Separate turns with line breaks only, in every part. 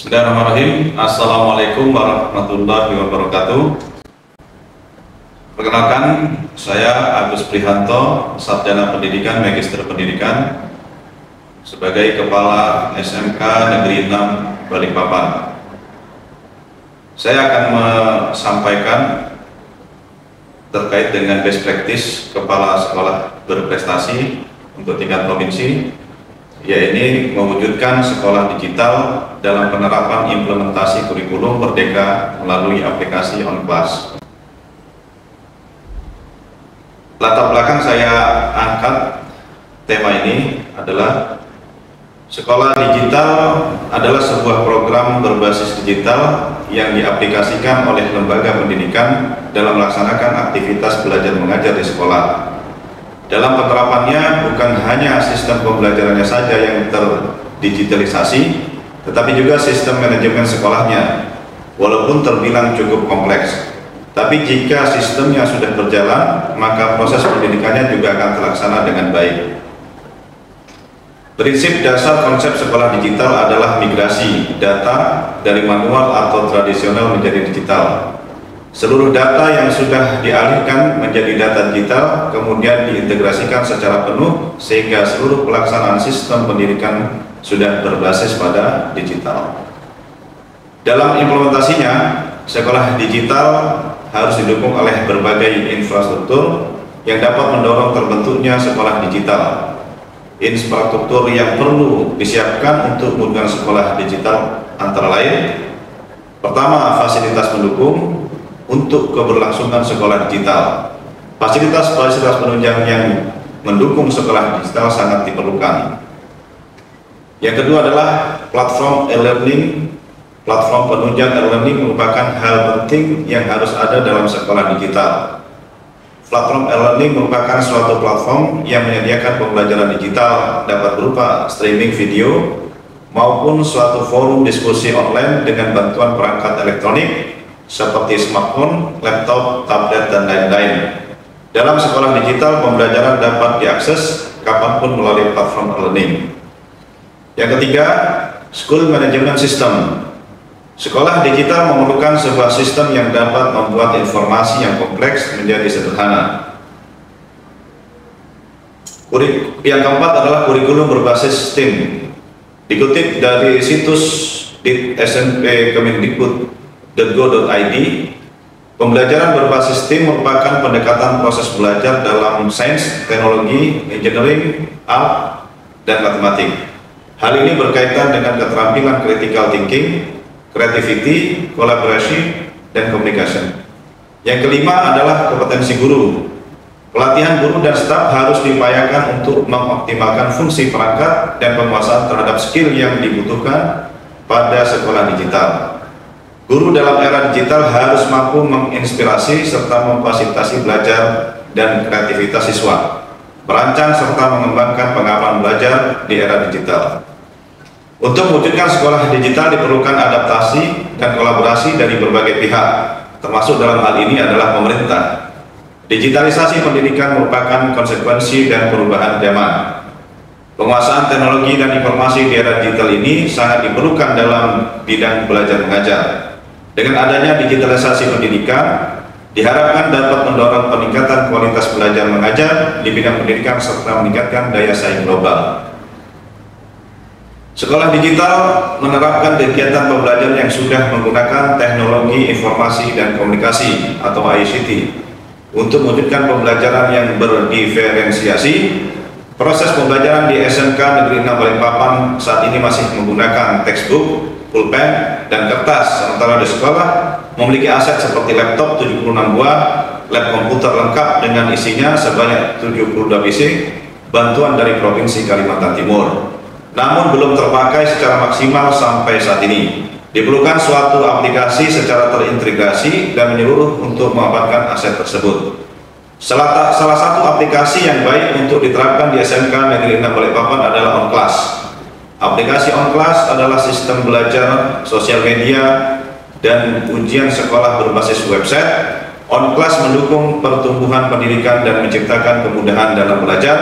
Bismillahirrahmanirrahim. Assalamualaikum warahmatullahi wabarakatuh. Perkenalkan, saya Agus Prihanto, Sarjana Pendidikan, Magister Pendidikan, sebagai Kepala SMK Negeri 6 Balikpapan. Saya akan menyampaikan terkait dengan best practice Kepala Sekolah Berprestasi untuk tingkat provinsi, yaitu mewujudkan sekolah digital dalam penerapan implementasi kurikulum Merdeka melalui aplikasi OnClass. Latar belakang saya angkat tema ini adalah sekolah digital adalah sebuah program berbasis digital yang diaplikasikan oleh lembaga pendidikan dalam melaksanakan aktivitas belajar mengajar di sekolah. Dalam penerapannya bukan hanya sistem pembelajarannya saja yang terdigitalisasi, tetapi juga sistem manajemen sekolahnya. Walaupun terbilang cukup kompleks, tapi jika sistemnya sudah berjalan, maka proses pendidikannya juga akan terlaksana dengan baik. Prinsip dasar konsep sekolah digital adalah migrasi data dari manual atau tradisional menjadi digital. Seluruh data yang sudah dialihkan menjadi data digital kemudian diintegrasikan secara penuh sehingga seluruh pelaksanaan sistem pendidikan sudah berbasis pada digital. Dalam implementasinya, sekolah digital harus didukung oleh berbagai infrastruktur yang dapat mendorong terbentuknya sekolah digital. Infrastruktur yang perlu disiapkan untuk mewujudkan sekolah digital antara lain: pertama, fasilitas pendukung untuk keberlangsungan sekolah digital. Fasilitas-fasilitas penunjang yang mendukung sekolah digital sangat diperlukan. Yang kedua adalah platform e-learning. Platform penunjang e-learning merupakan hal penting yang harus ada dalam sekolah digital. Platform e-learning merupakan suatu platform yang menyediakan pembelajaran digital, dapat berupa streaming video maupun suatu forum diskusi online dengan bantuan perangkat elektronik seperti smartphone, laptop, tablet, dan lain-lain. Dalam sekolah digital, pembelajaran dapat diakses kapanpun melalui platform e-learning. Yang ketiga, school management system. Sekolah digital memerlukan sebuah sistem yang dapat membuat informasi yang kompleks menjadi sederhana. Yang keempat adalah kurikulum berbasis STEAM. Dikutip dari situs snp.kemendikbud.go.id, pembelajaran berbasis STEAM merupakan pendekatan proses belajar dalam sains, teknologi, engineering, art, dan matematik. Hal ini berkaitan dengan keterampilan critical thinking, creativity, collaboration, dan communication. Yang kelima adalah kompetensi guru. Pelatihan guru dan staf harus diupayakan untuk mengoptimalkan fungsi perangkat dan penguasaan terhadap skill yang dibutuhkan pada sekolah digital. Guru dalam era digital harus mampu menginspirasi serta memfasilitasi belajar dan kreativitas siswa, merancang serta mengembangkan pengalaman belajar di era digital. Untuk mewujudkan sekolah digital diperlukan adaptasi dan kolaborasi dari berbagai pihak, termasuk dalam hal ini adalah pemerintah. Digitalisasi pendidikan merupakan konsekuensi dan perubahan zaman. Penguasaan teknologi dan informasi di era digital ini sangat diperlukan dalam bidang belajar mengajar. Dengan adanya digitalisasi pendidikan, diharapkan dapat mendorong peningkatan kualitas belajar mengajar di bidang pendidikan serta meningkatkan daya saing global. Sekolah digital menerapkan kegiatan pembelajaran yang sudah menggunakan teknologi informasi dan komunikasi atau ICT untuk mewujudkan pembelajaran yang berdiferensiasi. Proses pembelajaran di SMK Negeri 6 Balikpapan saat ini masih menggunakan textbook, pulpen, dan kertas, sementara di sekolah memiliki aset seperti laptop 76 buah, lab komputer lengkap dengan isinya sebanyak 72 PC, bantuan dari Provinsi Kalimantan Timur. Namun belum terpakai secara maksimal sampai saat ini. Diperlukan suatu aplikasi secara terintegrasi dan menyeluruh untuk memanfaatkan aset tersebut. Salah satu aplikasi yang baik untuk diterapkan di SMK Negeri 6 Balikpapan adalah OnClass. Aplikasi OnClass adalah sistem belajar sosial media dan ujian sekolah berbasis website. OnClass mendukung pertumbuhan pendidikan dan menciptakan kemudahan dalam belajar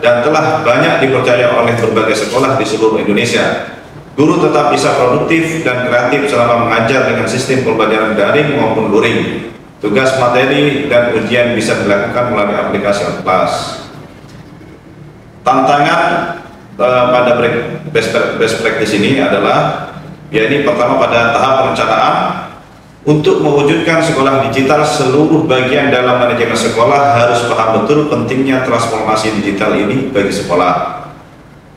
dan telah banyak dipercaya oleh berbagai sekolah di seluruh Indonesia. Guru tetap bisa produktif dan kreatif selama mengajar dengan sistem pembelajaran daring maupun luring. Tugas materi dan ujian bisa dilakukan melalui aplikasi kelas. Tantangan pada best practice ini adalah, yakni pertama pada tahap perencanaan. Untuk mewujudkan sekolah digital, seluruh bagian dalam manajemen sekolah harus paham betul pentingnya transformasi digital ini bagi sekolah.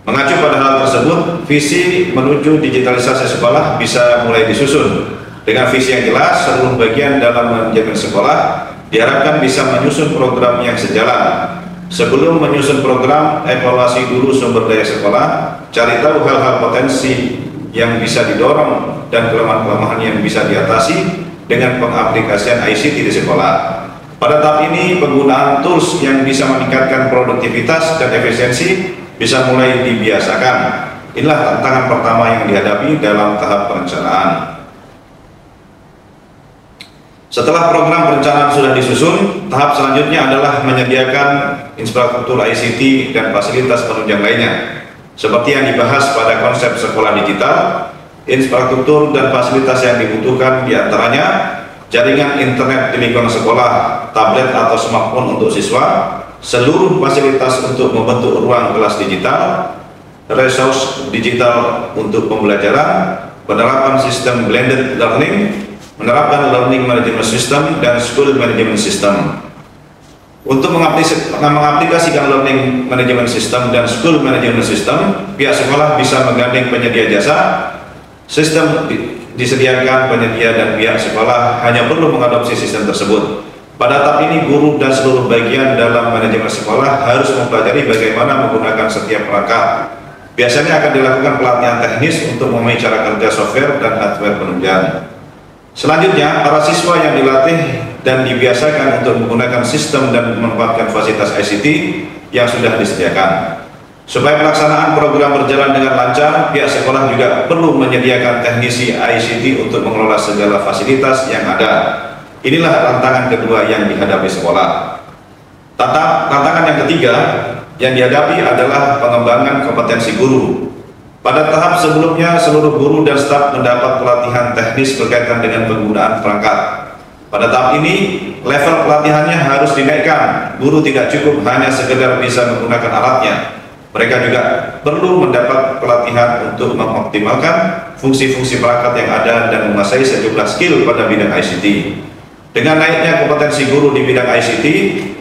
Mengacu pada hal tersebut, visi menuju digitalisasi sekolah bisa mulai disusun. Dengan visi yang jelas, seluruh bagian dalam manajemen sekolah diharapkan bisa menyusun program yang sejalan. Sebelum menyusun program, evaluasi dulu sumber daya sekolah, cari tahu hal-hal potensi yang bisa didorong dan kelemahan-kelemahan yang bisa diatasi dengan pengaplikasian ICT di sekolah. Pada tahap ini, penggunaan tools yang bisa meningkatkan produktivitas dan efisiensi bisa mulai dibiasakan. Inilah tantangan pertama yang dihadapi dalam tahap perencanaan. Setelah program perencanaan sudah disusun, tahap selanjutnya adalah menyediakan infrastruktur ICT dan fasilitas penunjang lainnya. Seperti yang dibahas pada konsep sekolah digital, infrastruktur dan fasilitas yang dibutuhkan diantaranya jaringan internet di lingkungan sekolah, tablet atau smartphone untuk siswa, seluruh fasilitas untuk membentuk ruang kelas digital, resource digital untuk pembelajaran, penerapan sistem blended learning, menerapkan learning management system dan school management system. Untuk mengaplikasikan learning management system dan school management system, pihak sekolah bisa menggandeng penyedia jasa. Sistem disediakan penyedia dan pihak sekolah hanya perlu mengadopsi sistem tersebut. Pada tahap ini, guru dan seluruh bagian dalam manajemen sekolah harus mempelajari bagaimana menggunakan setiap perangkat. Biasanya akan dilakukan pelatihan teknis untuk memahami cara kerja software dan hardware penunjang. Selanjutnya, para siswa yang dilatih dan dibiasakan untuk menggunakan sistem dan memanfaatkan fasilitas ICT yang sudah disediakan. Supaya pelaksanaan program berjalan dengan lancar, pihak sekolah juga perlu menyediakan teknisi ICT untuk mengelola segala fasilitas yang ada. Inilah tantangan kedua yang dihadapi sekolah. Tantangan yang ketiga yang dihadapi adalah pengembangan kompetensi guru. Pada tahap sebelumnya, seluruh guru dan staf mendapat pelatihan teknis berkaitan dengan penggunaan perangkat. Pada tahap ini, level pelatihannya harus dinaikkan. Guru tidak cukup hanya sekedar bisa menggunakan alatnya. Mereka juga perlu mendapat pelatihan untuk mengoptimalkan fungsi-fungsi perangkat yang ada dan menguasai sejumlah skill pada bidang ICT. Dengan naiknya kompetensi guru di bidang ICT,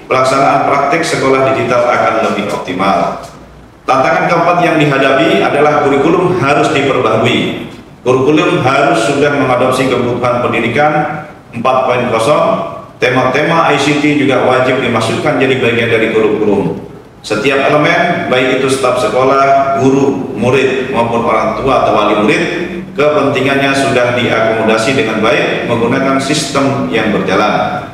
pelaksanaan praktik sekolah digital akan lebih optimal. Tantangan keempat yang dihadapi adalah kurikulum harus diperbaharui. Kurikulum harus sudah mengadopsi kebutuhan pendidikan 4.0. Tema-tema ICT juga wajib dimasukkan jadi bagian dari kurikulum. Setiap elemen, baik itu staf sekolah, guru, murid, maupun orang tua atau wali murid, kepentingannya sudah diakomodasi dengan baik menggunakan sistem yang berjalan.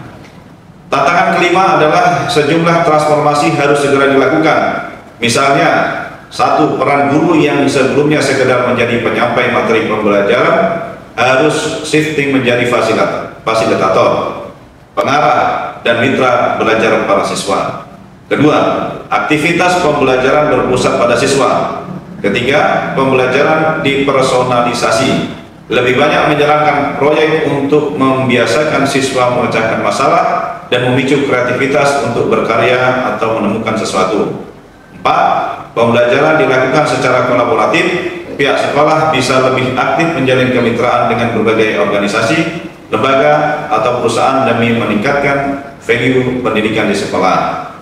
Tantangan kelima adalah sejumlah transformasi harus segera dilakukan. Misalnya, satu, peran guru yang sebelumnya sekedar menjadi penyampai materi pembelajaran harus shifting menjadi fasilitator, pengarah, dan mitra belajar para siswa. Kedua, aktivitas pembelajaran berpusat pada siswa. Ketiga, pembelajaran dipersonalisasi. Lebih banyak menjalankan proyek untuk membiasakan siswa memecahkan masalah dan memicu kreativitas untuk berkarya atau menemukan sesuatu. 4. Pembelajaran dilakukan secara kolaboratif. Pihak sekolah bisa lebih aktif menjalin kemitraan dengan berbagai organisasi, lembaga, atau perusahaan demi meningkatkan value pendidikan di sekolah.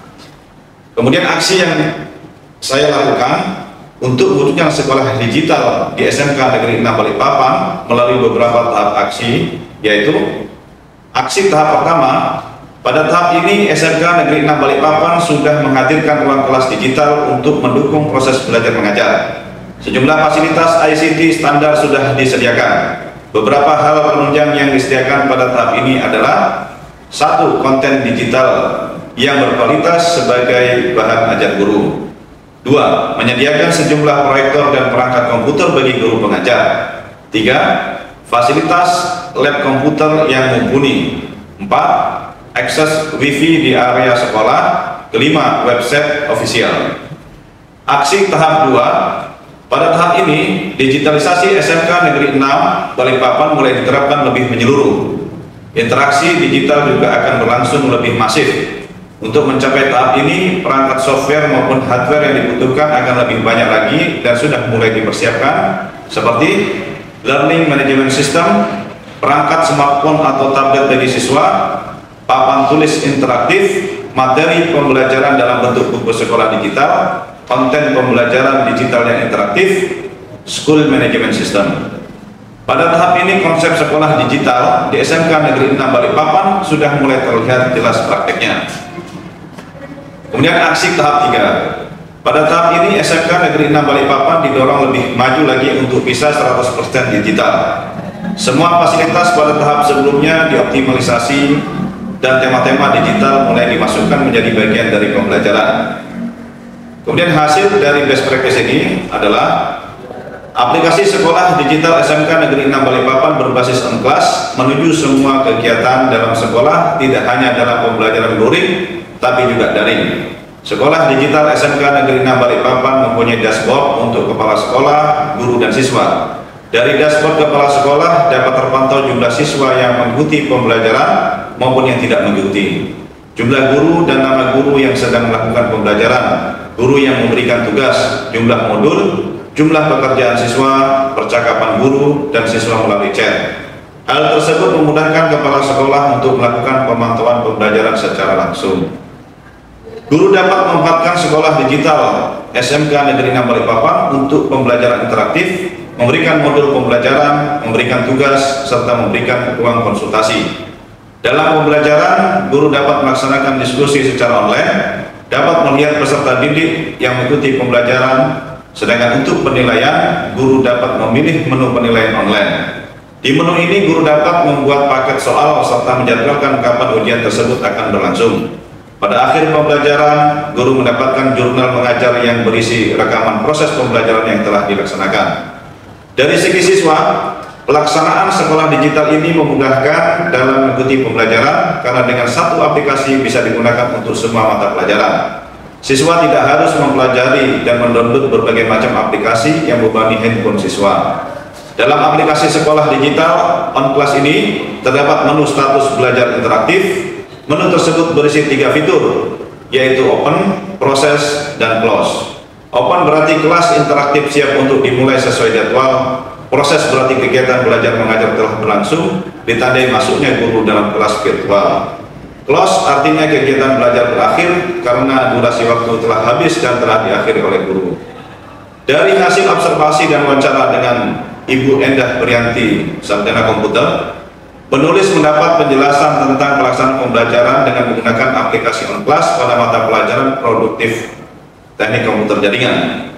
Kemudian aksi yang saya lakukan untuk mewujudkan sekolah digital di SMK Negeri 6 Balikpapan melalui beberapa tahap aksi, yaitu aksi tahap pertama. Pada tahap ini SMK Negeri 6 Balikpapan sudah menghadirkan ruang kelas digital untuk mendukung proses belajar mengajar. Sejumlah fasilitas ICT standar sudah disediakan. Beberapa hal penunjang yang disediakan pada tahap ini adalah: 1. Konten digital yang berkualitas sebagai bahan ajar guru. 2. Menyediakan sejumlah proyektor dan perangkat komputer bagi guru pengajar. 3. Fasilitas lab komputer yang mumpuni. 4. Akses wifi di area sekolah. 5. Website official. Aksi tahap 2 Pada tahap ini, digitalisasi SMK Negeri 6 Balikpapan mulai diterapkan lebih menyeluruh. Interaksi digital juga akan berlangsung lebih masif. Untuk mencapai tahap ini, perangkat software maupun hardware yang dibutuhkan akan lebih banyak lagi dan sudah mulai dipersiapkan, seperti learning management system, perangkat smartphone atau tablet bagi siswa, papan tulis interaktif, materi pembelajaran dalam bentuk buku sekolah digital, konten pembelajaran digital yang interaktif, school management system. Pada tahap ini konsep sekolah digital di SMK Negeri 6 Balikpapan sudah mulai terlihat jelas prakteknya. Kemudian aksi tahap 3. Pada tahap ini SMK Negeri 6 Balikpapan didorong lebih maju lagi untuk bisa 100% digital. Semua fasilitas pada tahap sebelumnya dioptimalisasi dan tema-tema digital mulai dimasukkan menjadi bagian dari pembelajaran. Kemudian hasil dari best practice ini adalah aplikasi sekolah digital SMK Negeri 6 Balikpapan berbasis on-class menuju semua kegiatan dalam sekolah, tidak hanya dalam pembelajaran luring, tapi juga daring. Sekolah digital SMK Negeri 6 Balikpapan mempunyai dashboard untuk kepala sekolah, guru, dan siswa. Dari dashboard kepala sekolah dapat terpantau jumlah siswa yang mengikuti pembelajaran maupun yang tidak mengikuti, jumlah guru dan nama guru yang sedang melakukan pembelajaran, guru yang memberikan tugas, jumlah modul, jumlah pekerjaan siswa, percakapan guru dan siswa melalui chat. Hal tersebut memudahkan kepala sekolah untuk melakukan pemantauan pembelajaran secara langsung. Guru dapat memanfaatkan sekolah digital SMK Negeri 6 Balikpapan untuk pembelajaran interaktif, memberikan modul pembelajaran, memberikan tugas, serta memberikan ruang konsultasi. Dalam pembelajaran, guru dapat melaksanakan diskusi secara online, dapat melihat peserta didik yang mengikuti pembelajaran, sedangkan untuk penilaian, guru dapat memilih menu penilaian online. Di menu ini, guru dapat membuat paket soal serta menjadwalkan kapan ujian tersebut akan berlangsung. Pada akhir pembelajaran, guru mendapatkan jurnal mengajar yang berisi rekaman proses pembelajaran yang telah dilaksanakan. Dari segi siswa, pelaksanaan sekolah digital ini memudahkan dalam mengikuti pembelajaran karena dengan satu aplikasi bisa digunakan untuk semua mata pelajaran. Siswa tidak harus mempelajari dan mendownload berbagai macam aplikasi yang membebani handphone siswa. Dalam aplikasi sekolah digital on-class ini terdapat menu status belajar interaktif. Menu tersebut berisi 3 fitur, yaitu open, proses, dan close. Open berarti kelas interaktif siap untuk dimulai sesuai jadwal. Proses berarti kegiatan belajar mengajar telah berlangsung, ditandai masuknya guru dalam kelas virtual. Close artinya kegiatan belajar berakhir karena durasi waktu telah habis dan telah diakhiri oleh guru. Dari hasil observasi dan wawancara dengan Ibu Endah Priyanti, sarjana komputer, penulis mendapat penjelasan tentang pelaksanaan pembelajaran dengan menggunakan aplikasi on-class pada mata pelajaran produktif teknik komputer jaringan.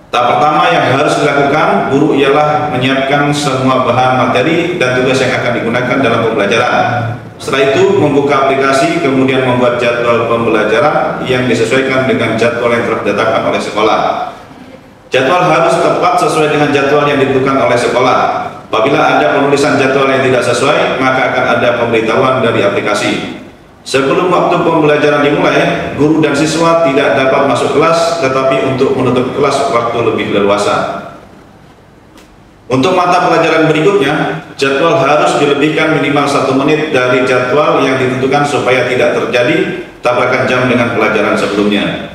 Tahap pertama yang harus dilakukan guru ialah menyiapkan semua bahan materi dan tugas yang akan digunakan dalam pembelajaran. Setelah itu membuka aplikasi, kemudian membuat jadwal pembelajaran yang disesuaikan dengan jadwal yang telah ditetapkan oleh sekolah. Jadwal harus tepat sesuai dengan jadwal yang dibutuhkan oleh sekolah. Apabila ada penulisan jadwal yang tidak sesuai, maka akan ada pemberitahuan dari aplikasi. Sebelum waktu pembelajaran dimulai, guru dan siswa tidak dapat masuk kelas, tetapi untuk menutup kelas waktu lebih leluasa. Untuk mata pelajaran berikutnya, jadwal harus dilebihkan minimal 1 menit dari jadwal yang ditentukan supaya tidak terjadi tabrakan jam dengan pelajaran sebelumnya.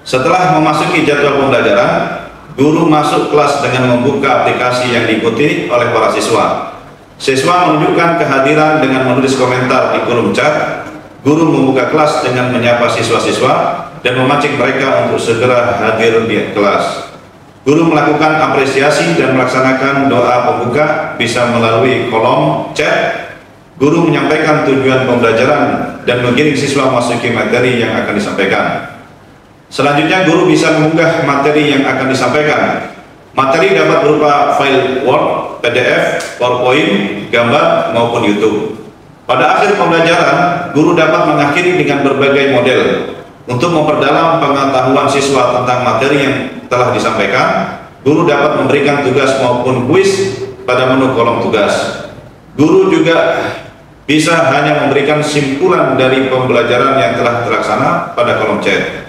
Setelah memasuki jadwal pembelajaran, guru masuk kelas dengan membuka aplikasi yang diikuti oleh para siswa. Siswa menunjukkan kehadiran dengan menulis komentar di kolom chat. Guru membuka kelas dengan menyapa siswa-siswa dan memancing mereka untuk segera hadir di kelas. Guru melakukan apresiasi dan melaksanakan doa pembuka bisa melalui kolom chat. Guru menyampaikan tujuan pembelajaran dan menggiring siswa memasuki materi yang akan disampaikan. Selanjutnya, guru bisa mengunggah materi yang akan disampaikan. Materi dapat berupa file Word, PDF, PowerPoint, gambar, maupun YouTube. Pada akhir pembelajaran, guru dapat mengakhiri dengan berbagai model untuk memperdalam pengetahuan siswa tentang materi yang telah disampaikan. Guru dapat memberikan tugas maupun kuis pada menu kolom tugas. Guru juga bisa hanya memberikan simpulan dari pembelajaran yang telah terlaksana pada kolom chat.